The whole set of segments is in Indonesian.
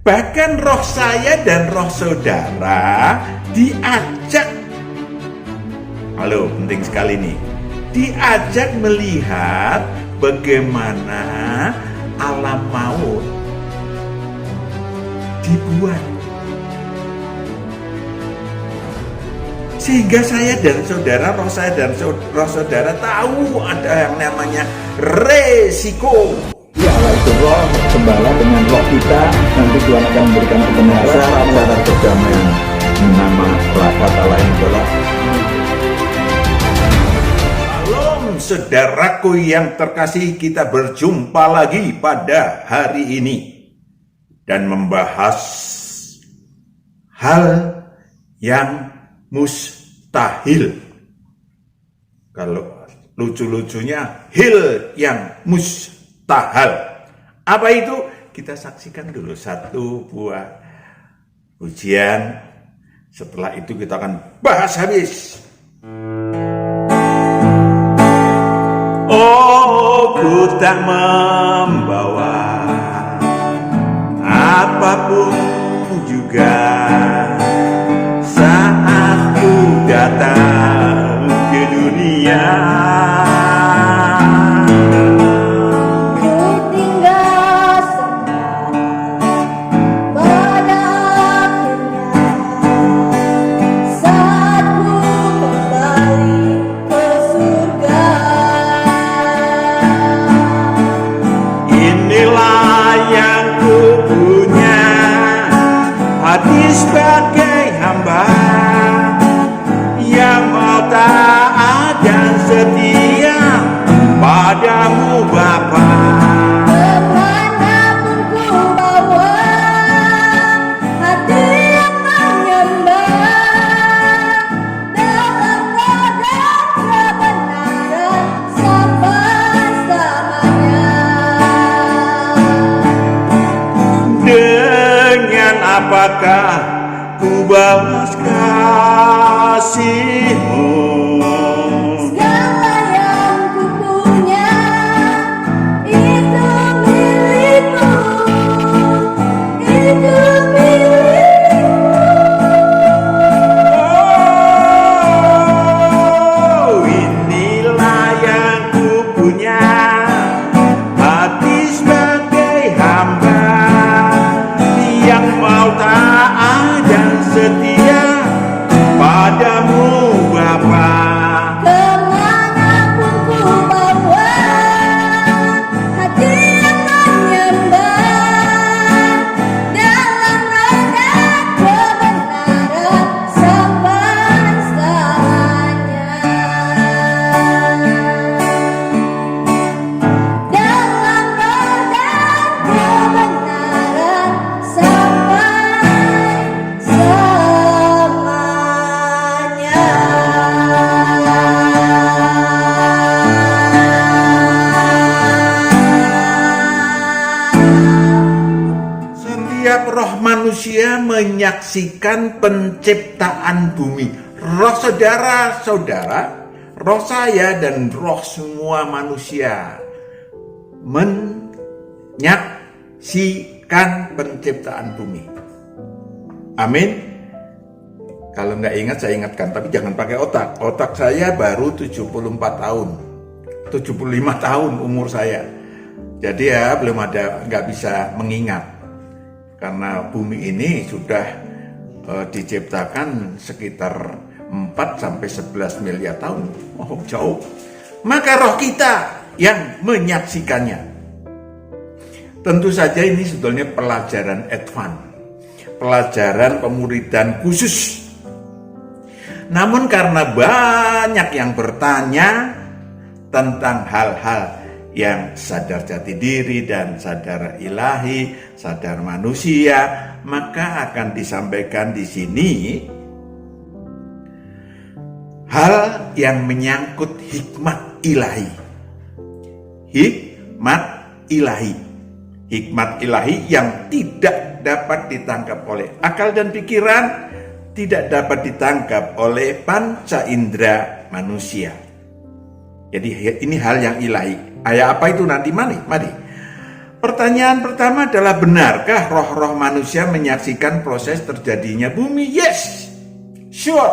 Bahkan roh saya dan roh saudara diajak, halo, penting sekali nih, diajak melihat bagaimana alam maut dibuat. Sehingga saya dan saudara, roh saya dan roh saudara tahu ada yang namanya resiko. Ya Allah itu roh gembala dengan roh kita, nanti Tuhan akan memberikan kebenaran, Syarat-syarat perdamaian. nama kata lain adalah Shalom saudaraku yang terkasih, kita berjumpa lagi pada hari ini dan membahas hal yang mustahil. Kalau lucu-lucunya, hil yang mustahil. Apa itu? Kita saksikan dulu satu buah ujian. Setelah itu kita akan bahas habis. Oh, ku tak membawa apapun juga saat ku datang ke dunia. Ku tinggal pada akhirnya saat ku kembali ke surga. Inilah yang ku punya, hati sebagai hamba yang mau taat dan setia padamu Bapa. Kemanapun ku bawa hati yang menyembah, dalam roda kebenaran sampai selamanya. Dengan apakah ku balas kasihmu? Segala yang ku punya itu milikmu, itu milikmu. Oh, inilah yang ku punya, hati sebagai hamba yang mau taat dan setia padamu Bapa. Kemanapun ku bawa hati yang menyembah, dalam roda kebenaran sampai selamanya. Dalam roda kebenaran sampai selamanya. Setiap roh manusia menyaksikan penciptaan bumi. Roh saudara-saudara, roh saya dan roh semua manusia menyaksikan penciptaan bumi. Amin. Kalau nggak ingat saya ingatkan, tapi jangan pakai otak. Otak saya baru 74 tahun. 75 tahun umur saya. Jadi ya belum ada, nggak bisa mengingat. Karena bumi ini sudah diciptakan sekitar 4 sampai 11 miliar tahun. Oh, jauh. Maka roh kita yang menyaksikannya. Tentu saja ini sebetulnya pelajaran advance. Pelajaran pemuridan khusus. Namun karena banyak yang bertanya tentang hal-hal yang sadar jati diri dan sadar ilahi, sadar manusia, maka akan disampaikan di sini hal yang menyangkut hikmat ilahi. Hikmat ilahi. Hikmat ilahi yang tidak dapat ditangkap oleh akal dan pikiran, tidak dapat ditangkap oleh panca indera manusia. Jadi ini hal yang ilahi. Ayat apa itu nanti? Mari. Pertanyaan pertama adalah, benarkah roh-roh manusia menyaksikan proses terjadinya bumi? Yes, sure.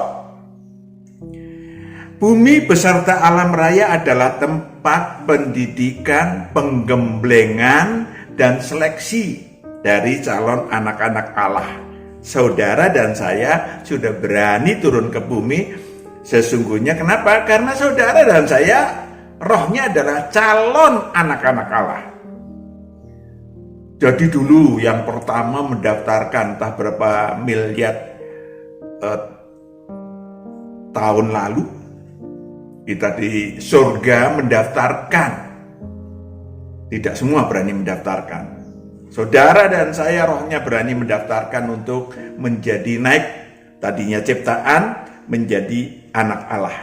Bumi beserta alam raya adalah tempat pendidikan, penggemblengan, dan seleksi dari calon anak-anak Allah. Saudara dan saya sudah berani turun ke bumi. Sesungguhnya kenapa? Karena saudara dan saya rohnya adalah calon anak-anak Allah. Jadi dulu yang pertama mendaftarkan entah berapa miliar tahun lalu, kita di surga mendaftarkan. Tidak semua berani mendaftarkan. Saudara dan saya rohnya berani mendaftarkan untuk menjadi naik, tadinya ciptaan, menjadi anak Allah.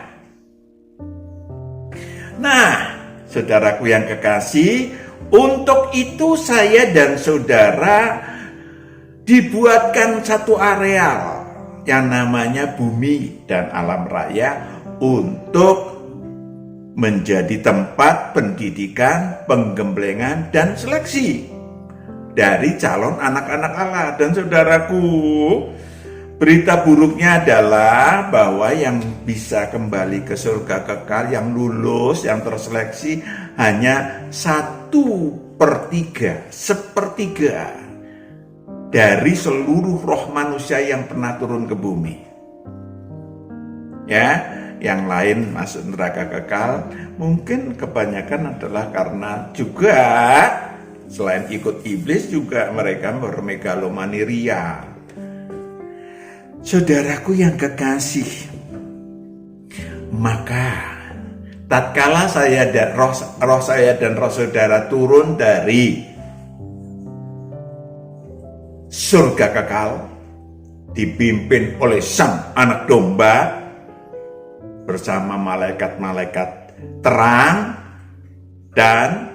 Nah, saudaraku yang kekasih, untuk itu saya dan saudara dibuatkan satu areal yang namanya bumi dan alam raya untuk menjadi tempat pendidikan, penggemblengan, dan seleksi dari calon anak-anak Allah. Dan saudaraku, berita buruknya adalah bahwa yang bisa kembali ke surga kekal, yang lulus, yang terseleksi hanya 1/3, sepertiga dari seluruh roh manusia yang pernah turun ke bumi. Ya, yang lain masuk neraka kekal. Mungkin kebanyakan adalah karena juga selain ikut iblis juga mereka bermegalomani ria. Saudaraku yang kekasih, maka tatkala saya dan roh saya dan roh saudara turun dari surga kekal, dipimpin oleh Sang Anak Domba bersama malaikat-malaikat terang dan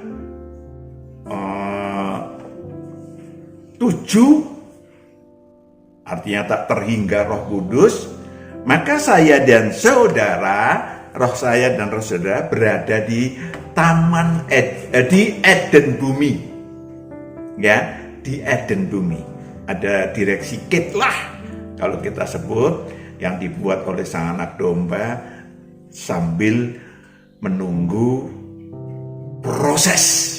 7, artinya tak terhingga Roh Kudus, maka saya dan saudara, roh saya dan roh saudara berada di taman di Eden bumi. Ya, di Eden bumi. Ada direksi kitlah kalau kita sebut, yang dibuat oleh Sang Anak Domba sambil menunggu proses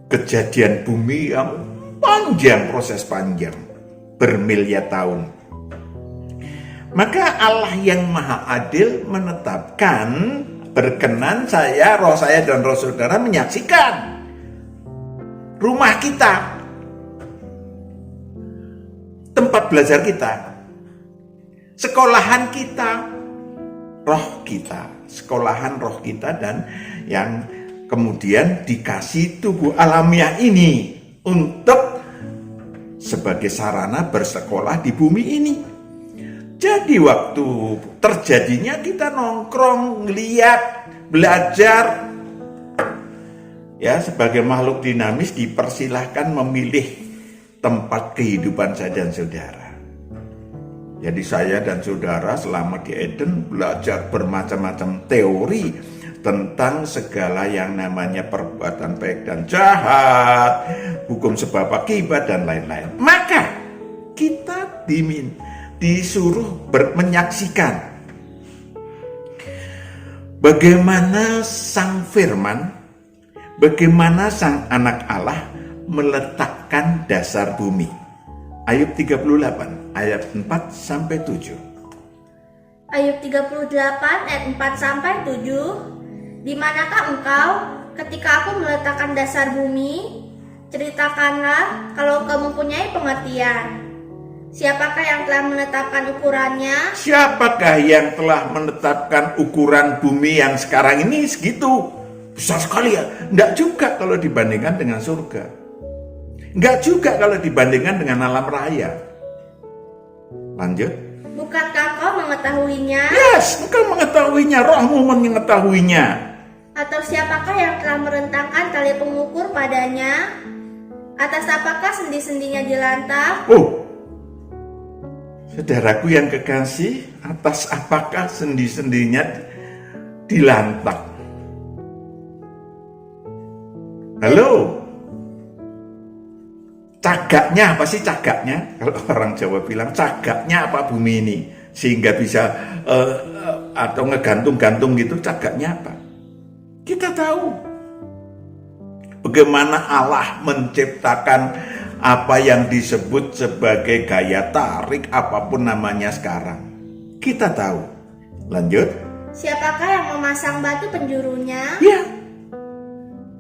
kejadian bumi yang panjang, proses panjang bermiliar tahun. Maka Allah yang Maha Adil menetapkan berkenan saya, roh saya dan roh saudara menyaksikan rumah kita, tempat belajar kita, sekolahan kita, roh kita, sekolahan roh kita, dan yang kemudian dikasih tubuh alamiah ini untuk sebagai sarana bersekolah di bumi ini. Jadi waktu terjadinya kita nongkrong, ngeliat, belajar. Ya, sebagai makhluk dinamis dipersilahkan memilih tempat kehidupan saya dan saudara. Jadi saya dan saudara selama di Eden belajar bermacam-macam teori tentang segala yang namanya perbuatan baik dan jahat, hukum sebab akibat, dan lain-lain. Maka kita disuruh menyaksikan bagaimana Sang Firman, bagaimana Sang Anak Allah meletakkan dasar bumi. Ayub 38 ayat 4-7. Ayub 38 ayat 4-7. Di manakah engkau ketika aku meletakkan dasar bumi? Ceritakanlah kalau kau mempunyai pengertian. Siapakah yang telah menetapkan ukurannya? Siapakah yang telah menetapkan ukuran bumi yang sekarang ini segitu? Besar sekali ya. Enggak juga kalau dibandingkan dengan surga. Enggak juga kalau dibandingkan dengan alam raya. Lanjut. Bukankah kau mengetahuinya? Yes, engkau mengetahuinya, rohmu mengetahuinya. Atau siapakah yang telah merentangkan tali pengukur padanya? Atas apakah sendi-sendinya dilantak? Oh, saudaraku yang kekasih, atas apakah sendi-sendinya dilantak? Halo, cagaknya apa sih cagaknya? Kalau orang Jawa bilang cagaknya apa bumi ini? Sehingga bisa atau ngegantung-gantung gitu, cagaknya apa? Kita tahu bagaimana Allah menciptakan apa yang disebut sebagai gaya tarik apapun namanya sekarang. Kita tahu. Lanjut. Siapakah yang memasang batu penjurunya? Ya.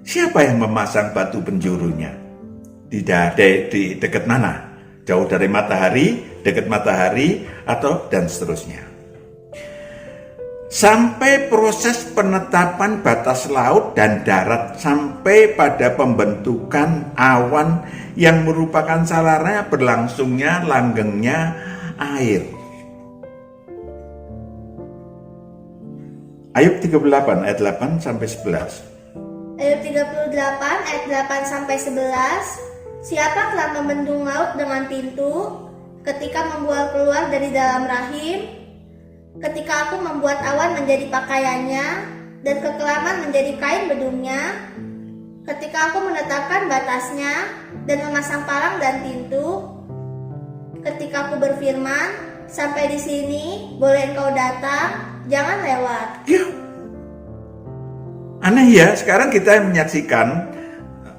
Siapa yang memasang batu penjurunya? Di dekat mana? Jauh dari matahari, dekat matahari, atau dan seterusnya. Sampai proses penetapan batas laut dan darat, sampai pada pembentukan awan yang merupakan sarana berlangsungnya langgengnya air. Ayub 38 ayat 8 sampai 11. Ayub 38 ayat 8 sampai 11. Siapa telah membendung laut dengan pintu, ketika membual keluar dari dalam rahim, ketika aku membuat awan menjadi pakaiannya, dan kekelaman menjadi kain bedungnya, ketika aku menetapkan batasnya, dan memasang palang dan pintu, ketika aku berfirman, sampai di sini, boleh engkau datang, jangan lewat. Ya. Aneh ya, sekarang kita menyaksikan,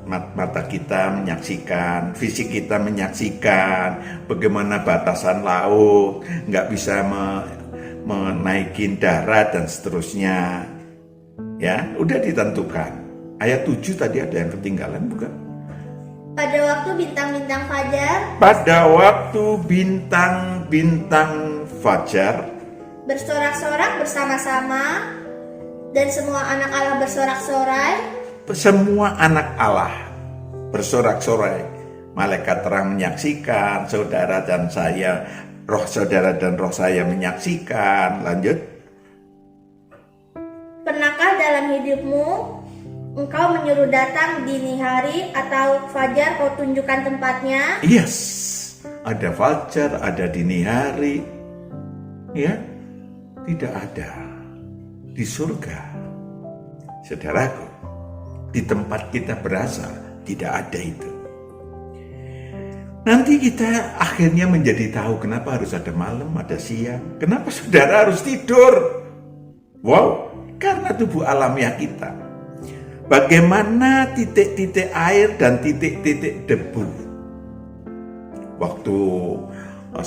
mata kita menyaksikan, fisik kita menyaksikan bagaimana batasan laut, nggak bisa menaikin darat dan seterusnya. Ya, udah ditentukan. Ayat 7 tadi ada yang ketinggalan bukan? Pada waktu bintang-bintang fajar, Pada waktu bintang-bintang fajar bersorak-sorak bersama-sama, dan semua anak Allah bersorak-sorai, semua anak Allah bersorak-sorai. Malaikat terang menyaksikan, saudara dan saya, roh saudara dan roh saya menyaksikan. Lanjut. pernahkah dalam hidupmu engkau menyuruh datang dini hari atau fajar kau tunjukkan tempatnya? Yes, ada fajar, ada dini hari. Ya, tidak ada di surga. Saudaraku, di tempat kita berasal tidak ada itu. Nanti kita akhirnya menjadi tahu kenapa harus ada malam, ada siang. Kenapa saudara harus tidur? Wow, karena tubuh alamiah kita. Bagaimana titik-titik air dan titik-titik debu. Waktu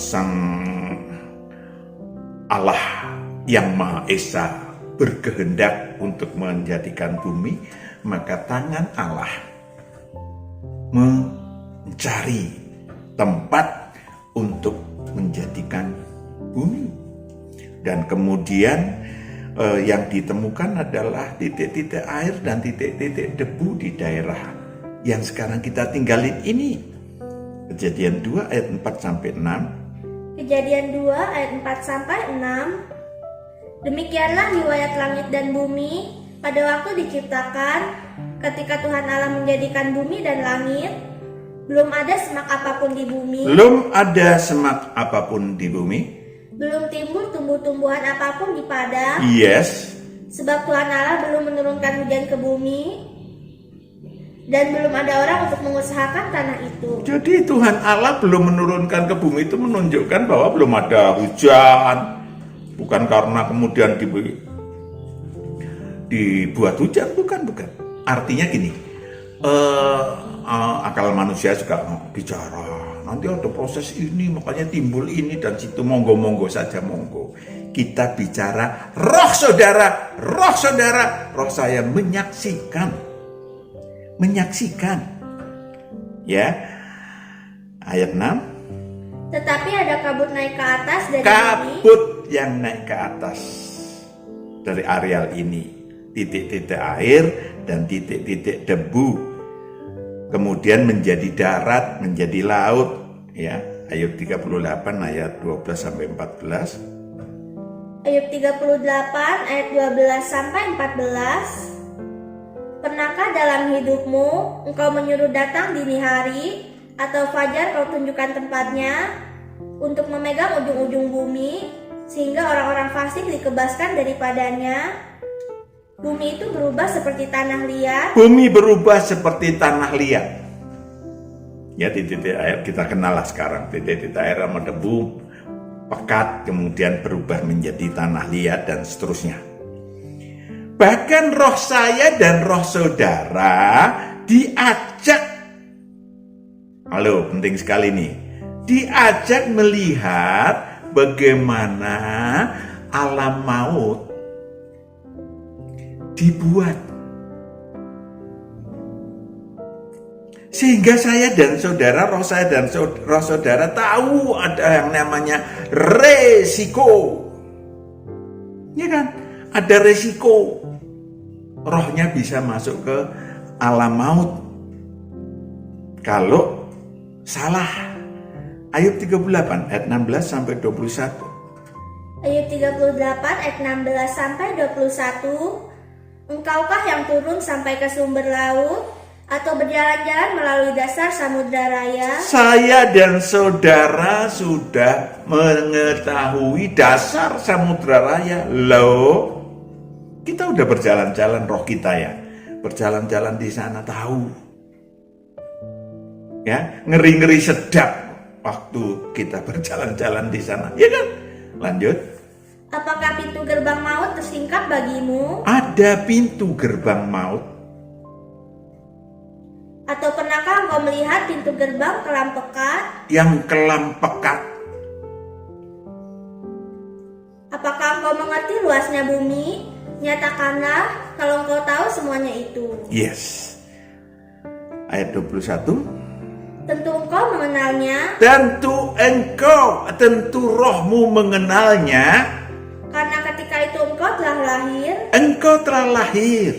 Sang Allah yang Maha Esa berkehendak untuk menjadikan bumi, maka tangan Allah mencari tempat untuk menjadikan bumi. Dan kemudian yang ditemukan adalah titik-titik air dan titik-titik debu di daerah yang sekarang kita tinggalin ini. Kejadian 2 ayat 4 sampai 6. Kejadian 2 ayat 4 sampai 6. Demikianlah riwayat langit dan bumi pada waktu diciptakan, ketika Tuhan Allah menjadikan bumi dan langit. Belum ada semak apapun di bumi. Belum ada semak apapun di bumi. Belum timbul tumbuh-tumbuhan apapun di padang. Yes. Sebab Tuhan Allah belum menurunkan hujan ke bumi, dan belum ada orang untuk mengusahakan tanah itu. Jadi Tuhan Allah belum menurunkan ke bumi itu menunjukkan bahwa belum ada hujan. Bukan karena kemudian dibuat hujan, bukan. Artinya gini, akal manusia juga bicara. Nanti ada proses ini, makanya timbul ini dan situ. Monggo saja, monggo. Kita bicara roh saudara, roh saya menyaksikan. Ya, ayat 6. Tetapi ada kabut naik ke atas dari bumi. Kabut yang naik ke atas dari areal ini, titik-titik air dan titik-titik debu, kemudian menjadi darat, menjadi laut. Ya, Ayub 38 ayat 12 sampai 14. Ayub 38 ayat 12 sampai 14. Pernahkah dalam hidupmu engkau menyuruh datang dini hari atau fajar kau tunjukkan tempatnya untuk memegang ujung-ujung bumi, sehingga orang-orang fasik dikebaskan daripadanya? Bumi itu berubah seperti tanah liat. Bumi berubah seperti tanah liat. Ya, titik air kita kenal lah sekarang. Titik air sama debu pekat kemudian berubah menjadi tanah liat dan seterusnya. Bahkan roh saya dan roh saudara diajak, halo penting sekali nih, diajak melihat bagaimana alam maut dibuat. Sehingga saya dan saudara, roh saya dan roh saudara tahu ada yang namanya resiko. Ya kan? Ada resiko. Rohnya bisa masuk ke alam maut kalau salah. Ayub 38 ayat 16 sampai 21. Ayub 38 ayat 16 sampai 21. Engkaukah yang turun sampai ke sumber laut atau berjalan-jalan melalui dasar samudra raya? Saya dan saudara sudah mengetahui dasar samudra raya. Loh, kita udah berjalan-jalan, roh kita ya, berjalan-jalan di sana tahu. Ya, ngeri-ngeri sedap waktu kita berjalan-jalan di sana. Ya kan? Lanjut. Apakah pintu gerbang maut tersingkap bagimu? Ada pintu gerbang maut. Atau pernahkah engkau melihat pintu gerbang kelam pekat? Yang kelam pekat. Apakah engkau mengerti luasnya bumi? Nyatakanlah kalau engkau tahu semuanya itu. Yes. Ayat 21. Tentu engkau mengenalnya. Tentu rohmu mengenalnya. Karena ketika itu engkau telah lahir. Engkau telah lahir.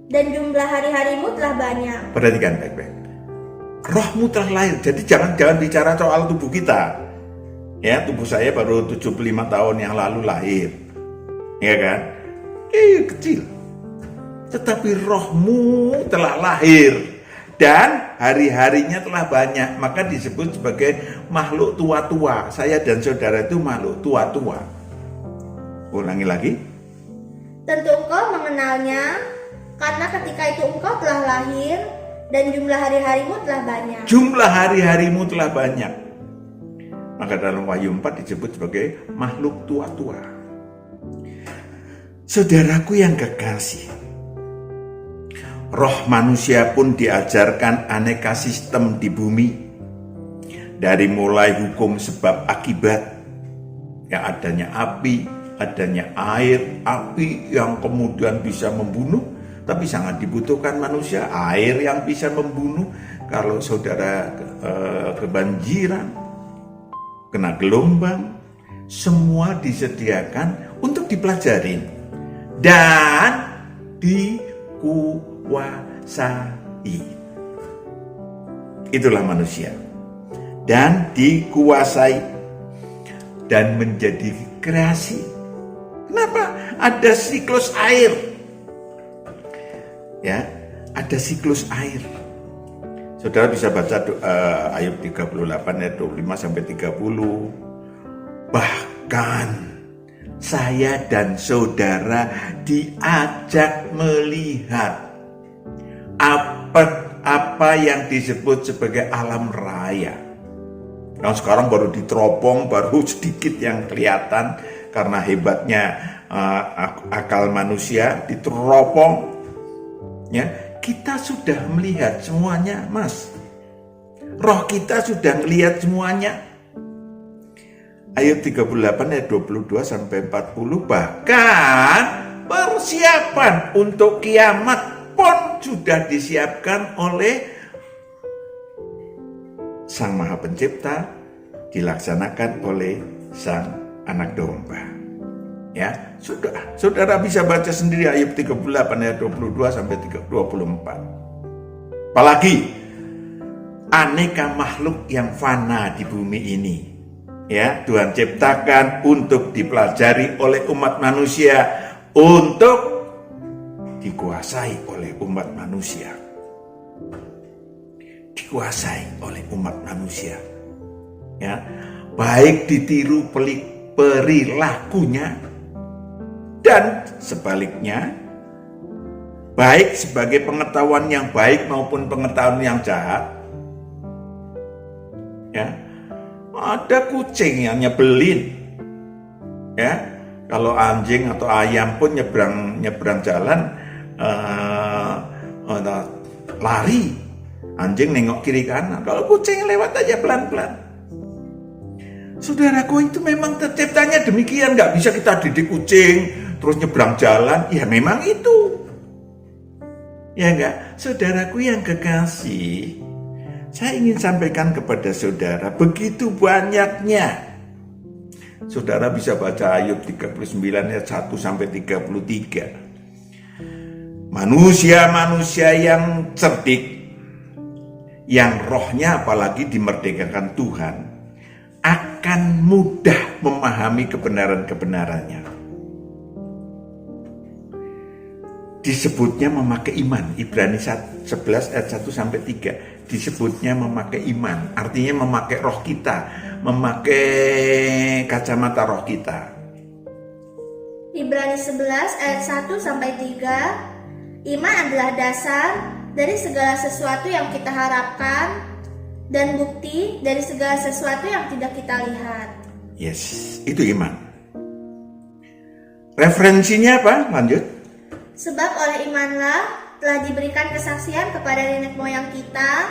Dan jumlah hari-harimu telah banyak. Perhatikan baik-baik. Rohmu telah lahir. Jadi jangan bicara soal tubuh kita. Ya, tubuh saya baru 75 tahun yang lalu lahir. Ya kan? Kecil. Tetapi rohmu telah lahir. Dan hari-harinya telah banyak. Maka disebut sebagai makhluk tua-tua. Saya dan saudara itu makhluk tua-tua. Ulangi lagi. Tentu engkau mengenalnya. Karena ketika itu engkau telah lahir dan jumlah hari-harimu telah banyak. Jumlah hari-harimu telah banyak. Maka dalam Wahyu 4 disebut sebagai makhluk tua-tua. Saudaraku yang kekasih, roh manusia pun diajarkan aneka sistem di bumi. Dari mulai hukum sebab akibat, yang adanya api, adanya air, api yang kemudian bisa membunuh. Tapi sangat dibutuhkan manusia, air yang bisa membunuh. Kalau saudara kebanjiran, kena gelombang, semua disediakan untuk dipelajarin dan dikuasai. Itulah manusia. Dan dikuasai dan menjadi kreasi. Kenapa? Ada siklus air. Ya, ada siklus air. Saudara bisa baca Ayub 38 ayat 25 sampai 30. Bahkan saya dan saudara diajak melihat apa yang disebut sebagai alam raya. Nah, sekarang baru diteropong, baru sedikit yang kelihatan karena hebatnya akal manusia diteropong. Ya, kita sudah melihat semuanya, Mas. Roh kita sudah melihat semuanya. Ayat 38 ayat 22 sampai 40, bahkan persiapan untuk kiamat pun sudah disiapkan oleh Sang Maha Pencipta, dilaksanakan oleh Sang Anak Domba. Ya, saudara bisa baca sendiri Ayub 38 ayat 22 sampai 24. Apalagi aneka makhluk yang fana di bumi ini, ya, Tuhan ciptakan untuk dipelajari oleh umat manusia, untuk dikuasai oleh umat manusia. Dikuasai oleh umat manusia. Ya, baik ditiru perilakunya, dan sebaliknya, baik sebagai pengetahuan yang baik maupun pengetahuan yang jahat, Ya, ada kucing yang nyebelin. Ya, kalau anjing atau ayam pun nyebrang jalan lari. Anjing nengok kiri kanan. Kalau kucing lewat aja pelan-pelan. Saudaraku, itu memang terciptanya demikian. Gak bisa kita didik kucing terus nyebrang jalan. Ya memang itu. Ya enggak? Saudaraku yang kekasih, saya ingin sampaikan kepada saudara, begitu banyaknya. Saudara bisa baca Ayub 39 ayat 1 sampai 33. Manusia-manusia yang cerdik, yang rohnya apalagi dimerdekakan Tuhan, akan mudah memahami kebenaran-kebenarannya. Disebutnya memakai iman. Ibrani 11 ayat 1 sampai 3. Disebutnya memakai iman. Artinya memakai roh kita, memakai kacamata roh kita. Ibrani 11 ayat 1 sampai 3. Iman adalah dasar dari segala sesuatu yang kita harapkan dan bukti dari segala sesuatu yang tidak kita lihat. Yes, itu iman. Referensinya apa? Lanjut. Sebab oleh imanlah telah diberikan kesaksian kepada nenek moyang kita.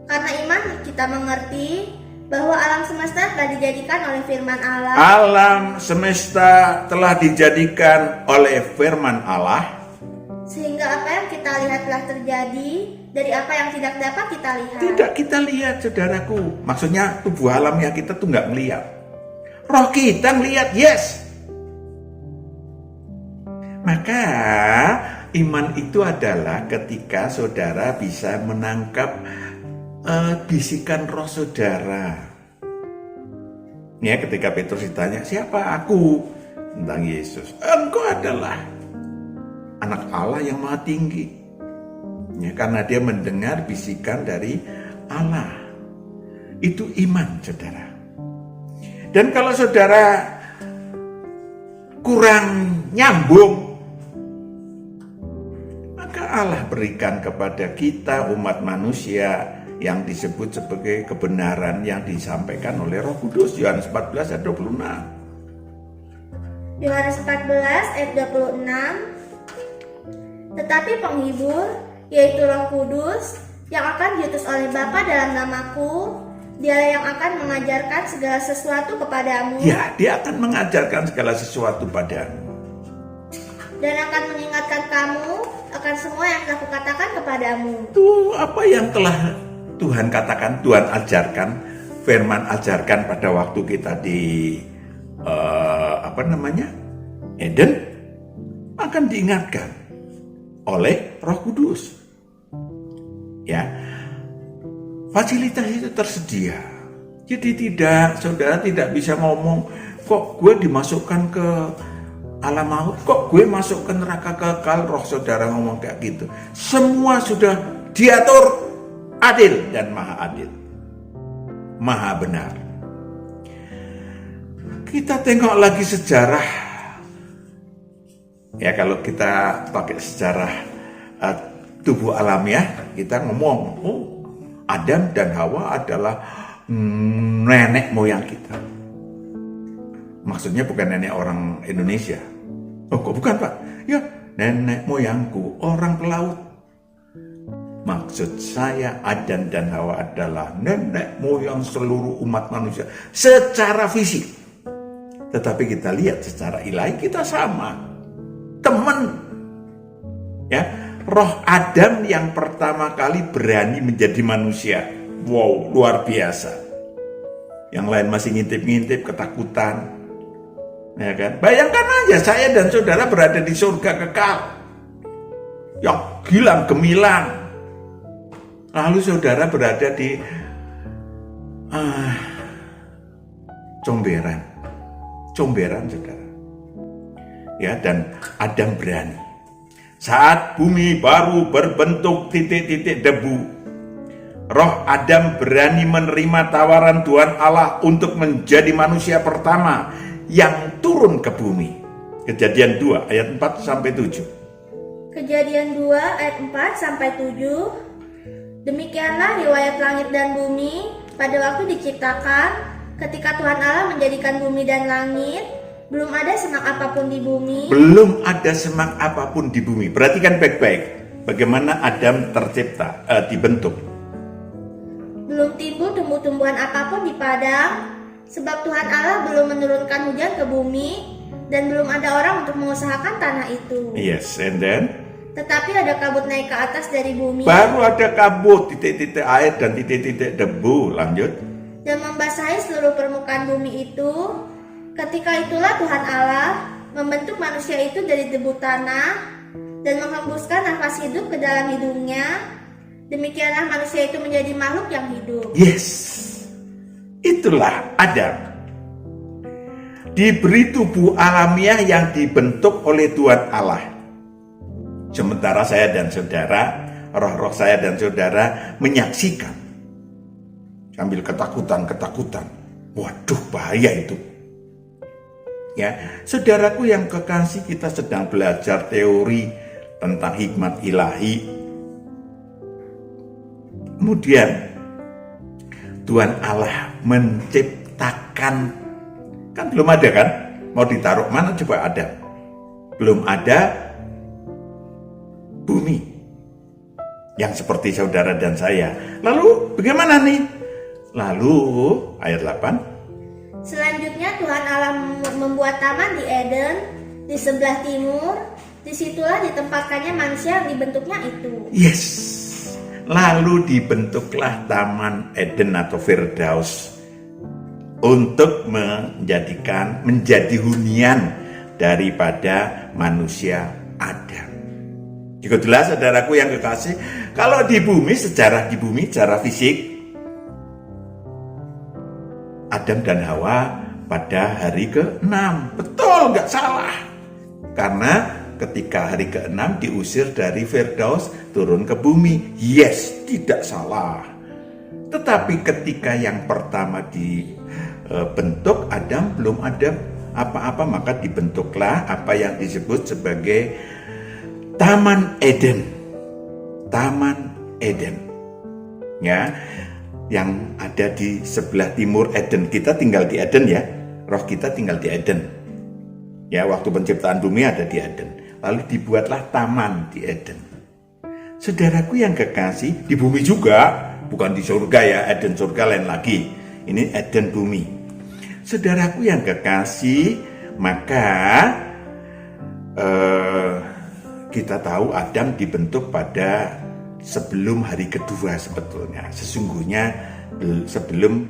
Karena iman kita mengerti bahwa alam semesta telah dijadikan oleh firman Allah. Alam semesta telah dijadikan oleh firman Allah. Sehingga apa yang kita lihat telah terjadi dari apa yang tidak dapat kita lihat. Tidak kita lihat, saudaraku. Maksudnya tubuh alamnya kita tuh nggak ngelihat. Roh kita ngelihat, yes. Maka iman itu adalah ketika saudara bisa menangkap bisikan roh saudara. Ya, ketika Petrus ditanya, siapa aku? Tentang Yesus. Engkau adalah anak Allah yang maha tinggi. Ya, karena dia mendengar bisikan dari Allah. Itu iman, saudara. Dan kalau saudara kurang nyambung, maka Allah berikan kepada kita umat manusia yang disebut sebagai kebenaran yang disampaikan oleh Roh Kudus. Yohanes 14 ayat 26. Yohanes 14 ayat 26. Tetapi penghibur, yaitu Roh Kudus, yang akan diutus oleh Bapa dalam namaku, Dialah yang akan mengajarkan segala sesuatu kepadamu. Ya, dia akan mengajarkan segala sesuatu padamu. Dan akan mengingatkan kamu akan semua yang telah kukatakan kepadamu. Itu apa yang telah Tuhan katakan, Tuhan ajarkan, firman ajarkan pada waktu kita di Eden, akan diingatkan oleh Roh Kudus. Ya, fasilitas itu tersedia. Jadi saudara tidak bisa ngomong, kok gue dimasukkan ke alam maut, kok gue masuk ke neraka kekal. Roh saudara ngomong kayak gitu. Semua sudah diatur adil dan maha adil, maha benar. Kita tengok lagi sejarah. Ya, kalau kita pakai sejarah tubuh alamiah, kita ngomong, Adam dan Hawa adalah nenek moyang kita. Maksudnya bukan nenek orang Indonesia. Oh, kok bukan, Pak? Ya, nenek moyangku orang pelaut. Maksud saya, Adam dan Hawa adalah nenek moyang seluruh umat manusia secara fisik. Tetapi kita lihat secara ilahi kita sama. Teman. Ya, roh Adam yang pertama kali berani menjadi manusia. Wow, luar biasa. Yang lain masih ngintip-ngintip, ketakutan. Ya kan? Bayangkan aja saya dan saudara berada di surga kekal. Yang gilang gemilang. Lalu saudara berada di comberan saudara. Ya, dan Adam berani. Saat bumi baru berbentuk titik-titik debu, roh Adam berani menerima tawaran Tuhan Allah untuk menjadi manusia pertama yang turun ke bumi. Kejadian 2 ayat 4 sampai 7. Kejadian 2 ayat 4 sampai 7. Demikianlah riwayat langit dan bumi Pada waktu diciptakan, ketika Tuhan Allah menjadikan bumi dan langit, belum ada semak apapun di bumi. Belum ada semak apapun di bumi. Perhatikan baik-baik bagaimana Adam tercipta, dibentuk. Belum timbul tumbuh-tumbuhan apapun di padang, sebab Tuhan Allah belum menurunkan hujan ke bumi, dan belum ada orang untuk mengusahakan tanah itu. Yes, and then? Tetapi ada kabut naik ke atas dari bumi, Baru ada kabut, titik-titik air dan titik-titik debu. Lanjut. dan membasahi seluruh permukaan bumi itu. Ketika itulah Tuhan Allah membentuk manusia itu dari debu tanah dan menghembuskan nafas hidup ke dalam hidungnya. Demikianlah manusia itu menjadi makhluk yang hidup. Yes, itulah Adam. Diberi tubuh alamiah yang dibentuk oleh Tuhan Allah. Sementara saya dan saudara, roh-roh saya dan saudara menyaksikan sambil ketakutan. Waduh, bahaya itu. Ya, saudaraku yang kekasih, kita sedang belajar teori tentang hikmat ilahi. Kemudian Tuhan Allah menciptakan, kan belum ada kan? Mau ditaruh mana coba ada? Belum ada bumi yang seperti saudara dan saya. Lalu bagaimana nih? Lalu ayat 8. Selanjutnya Tuhan Allah membuat taman di Eden di sebelah timur. Disitulah ditempatkannya manusia yang dibentuknya itu. Yes. Lalu dibentuklah Taman Eden atau Firdaus untuk menjadi hunian daripada manusia Adam. Juga jelas saudaraku yang kekasih, kalau di bumi secara fisik, Adam dan Hawa pada hari ke-6. Betul, nggak salah. Karena ketika hari ke-6 diusir dari Firdaus turun ke bumi. Yes, tidak salah. Tetapi ketika yang pertama dibentuk Adam belum ada apa-apa, maka dibentuklah apa yang disebut sebagai Taman Eden. Taman Eden. Ya, yang ada di sebelah timur Eden. Kita tinggal di Eden ya. Roh kita tinggal di Eden. Ya, waktu penciptaan bumi ada di Eden. Lalu dibuatlah taman di Eden. Saudaraku yang kekasih, di bumi juga, bukan di surga ya, Eden surga lain lagi. Ini Eden bumi. Saudaraku yang kekasih, maka kita tahu Adam dibentuk pada sebelum hari kedua sebetulnya. Sesungguhnya sebelum,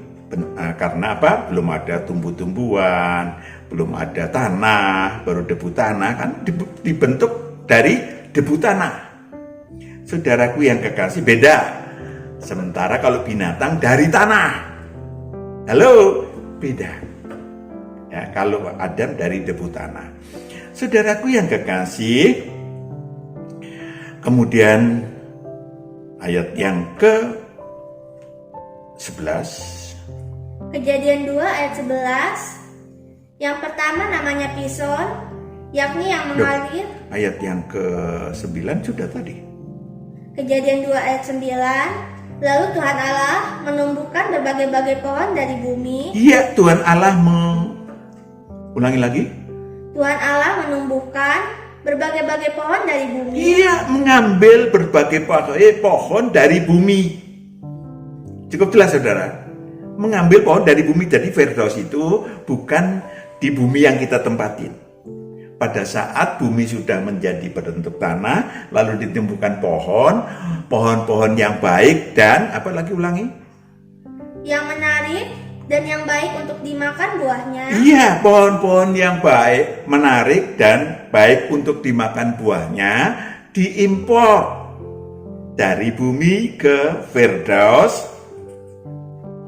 karena apa? Belum ada tumbuh-tumbuhan, belum ada tanah, baru debu tanah, kan dibentuk dari debu tanah. Saudaraku yang kekasih, beda. Sementara kalau binatang dari tanah. Halo, beda. Ya, kalau Adam dari debu tanah. Saudaraku yang kekasih, kemudian ayat yang ke-11. Kejadian 2 ayat 11. Yang pertama namanya Pison, yakni yang mengalir. Ayat yang ke-9 sudah tadi. Kejadian 2 ayat 9. Lalu Tuhan Allah menumbuhkan berbagai-bagai pohon dari bumi. Iya, Tuhan Allah ulangi lagi. Tuhan Allah menumbuhkan berbagai-bagai pohon dari bumi. Iya, mengambil berbagai pohon dari bumi. Cukup jelas saudara. Mengambil pohon dari bumi. Jadi Firdaus itu bukan di bumi yang kita tempatin. Pada saat bumi sudah menjadi berbentuk tanah, lalu ditumbuhkan pohon-pohon yang baik dan apa lagi ulangi? Yang menarik dan yang baik untuk dimakan buahnya. Iya, pohon-pohon yang baik, menarik dan baik untuk dimakan buahnya diimpor dari bumi ke Firdaus.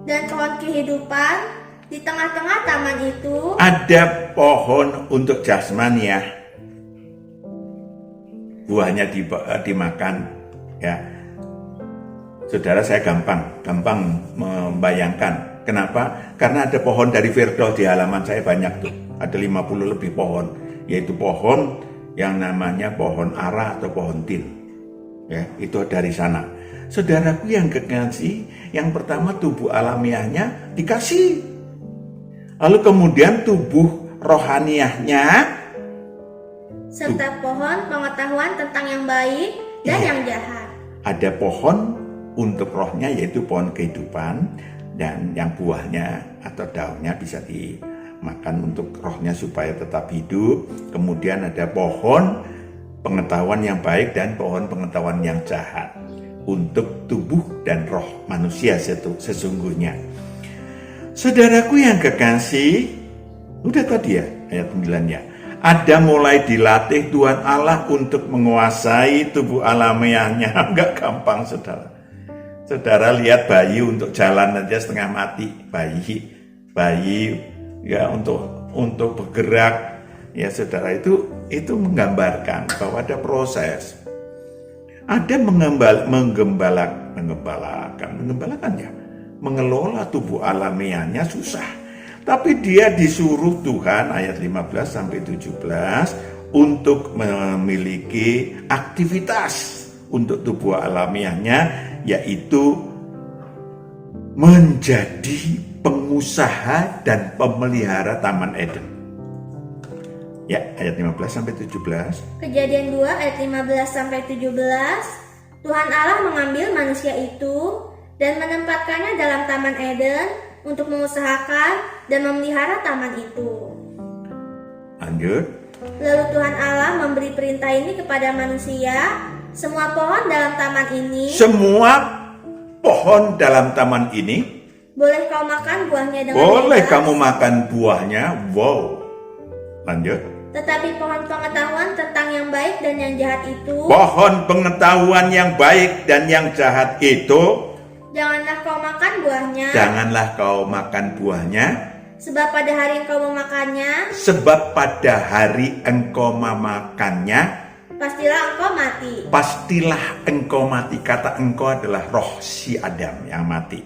Dan pohon kehidupan di tengah-tengah taman itu ada pohon untuk jasmaniah. Buahnya dimakan. Ya, saudara, saya gampang membayangkan. Kenapa? Karena ada pohon dari Firdaus di halaman saya banyak tuh. Ada 50 lebih pohon, yaitu pohon yang namanya pohon ara atau pohon tin. Ya, itu dari sana. Saudaraku yang kekasih, yang pertama tubuh alamiahnya dikasih. Lalu kemudian tubuh rohaniahnya, serta pohon pengetahuan tentang yang baik dan Iya. yang jahat. ada pohon untuk rohnya yaitu pohon kehidupan, dan yang buahnya atau daunnya bisa dimakan untuk rohnya supaya tetap hidup. Kemudian ada pohon pengetahuan yang baik dan pohon pengetahuan yang jahat untuk tubuh dan roh manusia sesungguhnya. Saudaraku yang kekasih, udah tadi ya ayat 9-nya. Ada mulai dilatih Tuhan Allah untuk menguasai tubuh alamiahnya. Enggak gampang, saudara. Saudara lihat bayi untuk jalan aja setengah mati. Bayi ya untuk bergerak. Ya saudara, itu menggambarkan bahwa ada proses. Ada menggembalakan ya. Mengelola tubuh alamiahnya susah. Tapi dia disuruh Tuhan ayat 15 sampai 17 untuk memiliki aktivitas untuk tubuh alamiahnya, yaitu menjadi pengusaha dan pemelihara Taman Eden. Ya, ayat 15 sampai 17. Kejadian 2 ayat 15 sampai 17. Tuhan Allah mengambil manusia itu dan menempatkannya dalam Taman Eden untuk mengusahakan dan memelihara taman itu. Lanjut. Lalu Tuhan Allah memberi perintah ini kepada manusia, semua pohon dalam taman ini boleh kau makan buahnya dengan boleh bebas, kamu makan buahnya. Wow. Lanjut. tetapi pohon pengetahuan tentang yang baik dan yang jahat itu Pohon pengetahuan yang baik dan yang jahat itu janganlah kau makan buahnya, janganlah kau makan buahnya, sebab pada hari engkau memakannya, pastilah engkau mati. Kata engkau adalah roh si Adam yang mati.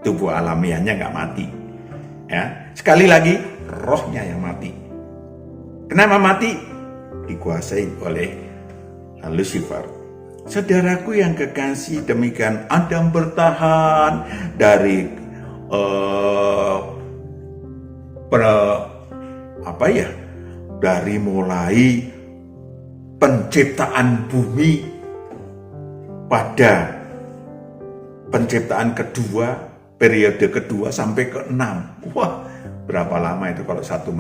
Tubuh alamiahnya nggak mati. Ya, sekali lagi rohnya yang mati. Kenapa mati? Dikuasai oleh Lucifer. Saudaraku yang kekasih, demikian Adam bertahan dari dari mulai penciptaan bumi pada penciptaan kedua, periode kedua sampai ke-6. Wah, berapa lama itu? Kalau 1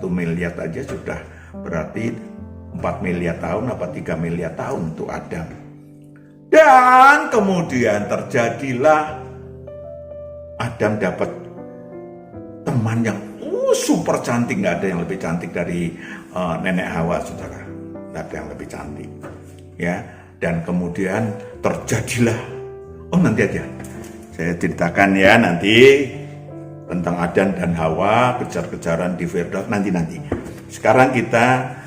miliar aja sudah berarti 4 miliar tahun apa 3 miliar tahun untuk Adam. Dan kemudian terjadilah Adam dapat teman yang super cantik. Nggak ada yang lebih cantik dari nenek Hawa, saudara. Nggak ada yang lebih cantik. Ya, dan kemudian terjadilah, nanti aja saya ceritakan ya nanti tentang Adam dan Hawa, kejar-kejaran di Firdaus nanti. Sekarang kita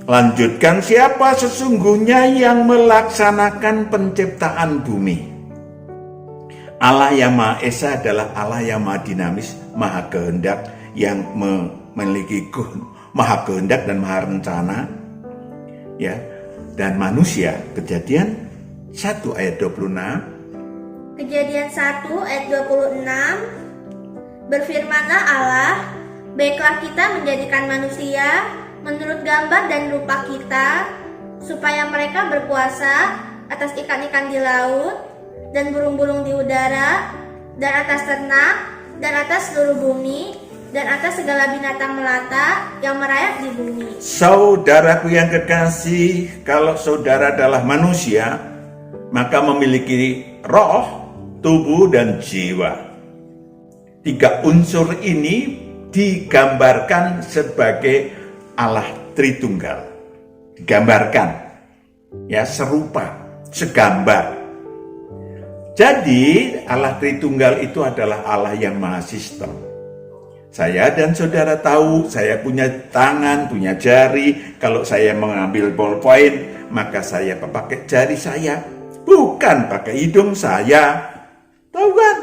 lanjutkan, siapa sesungguhnya yang melaksanakan penciptaan bumi? Allah yang Maha Esa adalah Allah yang Maha Dinamis, Maha Kehendak, yang memiliki Maha Kehendak dan Maha Rencana. Ya, dan manusia, Kejadian 1 ayat 26. Kejadian 1 ayat 26. Berfirmanlah Allah, baiklah kita menjadikan manusia menurut gambar dan rupa kita, supaya mereka berkuasa atas ikan-ikan di laut, dan burung-burung di udara, dan atas ternak, dan atas seluruh bumi, dan atas segala binatang melata yang merayap di bumi. Saudaraku yang kekasih, kalau saudara adalah manusia, maka memiliki roh, tubuh, dan jiwa. 3 unsur ini digambarkan sebagai Allah Tritunggal, digambarkan ya, serupa, segambar. Jadi Allah Tritunggal itu adalah Allah yang maha sistem. Saya dan saudara tahu, saya punya tangan, punya jari. Kalau saya mengambil ballpoint, maka saya pakai jari saya, bukan pakai hidung saya. Tahu kan?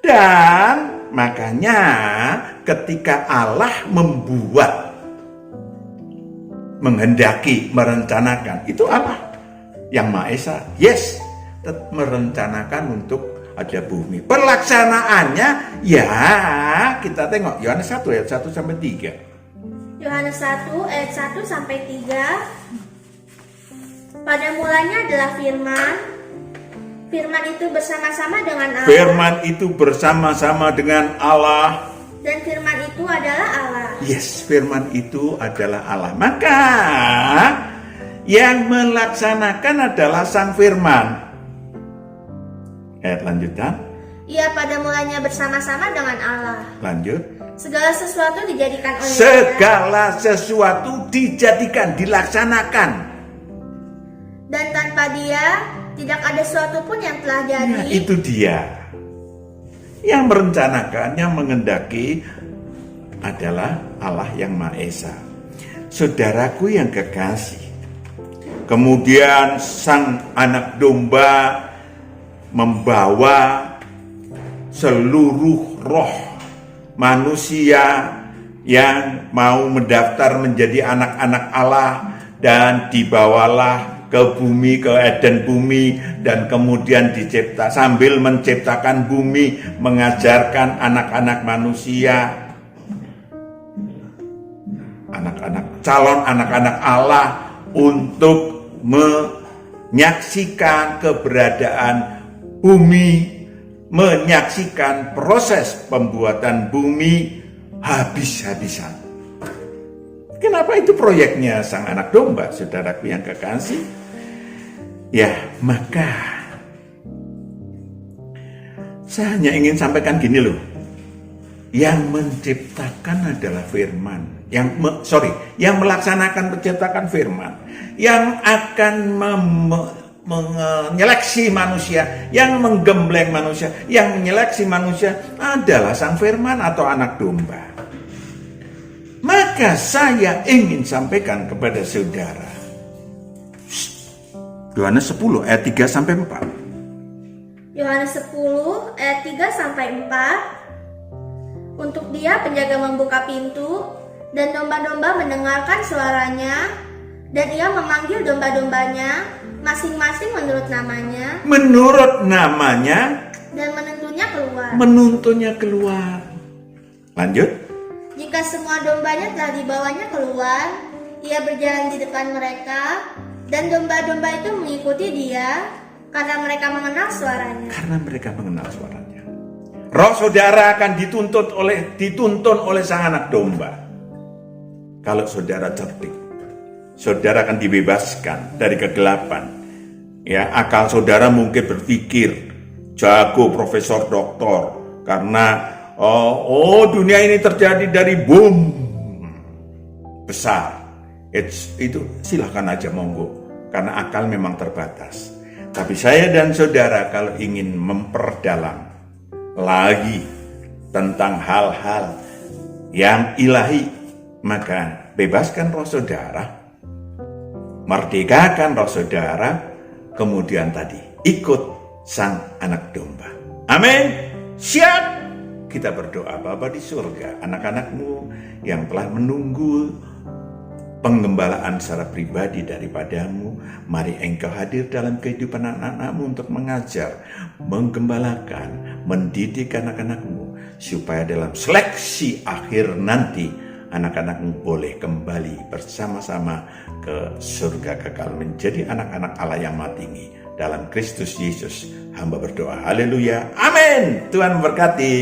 Dan makanya ketika Allah membuat, menghendaki, merencanakan, itu Allah yang Maha Esa. Yes, merencanakan untuk ada bumi. Pelaksanaannya ya kita tengok Yohanes 1 ayat 1 sampai 3. Yohanes 1 ayat 1 sampai 3. Pada mulanya adalah firman. Firman itu bersama-sama dengan Allah. Firman itu bersama-sama dengan Allah. Dan firman itu adalah Allah. Yes, firman itu adalah Allah. Maka yang melaksanakan adalah sang firman. Ayat lanjutan. Ia pada mulanya bersama-sama dengan Allah. Lanjut. Segala sesuatu dijadikan oleh Segala sesuatu dijadikan, dilaksanakan. Dan tanpa Dia tidak ada sesuatu pun yang telah jadi. Nah, itu dia. Yang merencanakan, yang mengendaki adalah Allah yang Maha Esa. Saudaraku yang kekasih. Kemudian sang anak domba membawa seluruh roh manusia yang mau mendaftar menjadi anak-anak Allah dan dibawalah ke bumi, ke Eden bumi, dan kemudian dicipta sambil menciptakan bumi, mengajarkan anak-anak manusia, calon anak-anak Allah untuk menyaksikan keberadaan bumi, menyaksikan proses pembuatan bumi habis-habisan. Kenapa itu proyeknya sang anak domba, saudaraku yang kekasih? Ya, maka saya hanya ingin sampaikan gini loh. Yang menciptakan adalah firman. Yang melaksanakan menciptakan firman. Yang akan menyeleksi manusia, yang menggembleng manusia, yang menyeleksi manusia adalah sang firman atau anak domba. Maka saya ingin sampaikan kepada saudara, Yohanes 10 ayat 3 sampai 4. Yohanes 10 ayat 3 sampai 4. Untuk Dia penjaga membuka pintu, dan domba-domba mendengarkan suaranya, dan Ia memanggil domba-dombanya masing-masing menurut namanya. Menurut namanya. Dan menuntunnya keluar. Lanjut. Jika semua dombanya telah dibawanya keluar, Ia berjalan di depan mereka, dan domba-domba itu mengikuti Dia karena mereka mengenal suaranya. Roh saudara akan dituntun oleh sang anak domba. Kalau saudara cerdik, saudara akan dibebaskan dari kegelapan. Ya, akal saudara mungkin berpikir jago, profesor, doktor, karena dunia ini terjadi dari bom besar. Itu silahkan aja, monggo, karena akal memang terbatas. Tapi saya dan saudara kalau ingin memperdalam lagi tentang hal-hal yang ilahi, maka bebaskan roh saudara, merdekakan roh saudara, kemudian tadi ikut sang anak domba. Amin. Siap. Kita berdoa. Bapa di surga, anak-anakmu yang telah menunggu penggembalaan secara pribadi daripadamu, mari engkau hadir dalam kehidupan anak-anakmu untuk mengajar, menggembalakan, mendidik anak-anakmu, supaya dalam seleksi akhir nanti anak-anakmu boleh kembali bersama-sama ke surga kekal menjadi anak-anak Allah yang maha tinggi. Dalam Kristus Yesus hamba berdoa. Haleluya. Amin. Tuhan memberkati.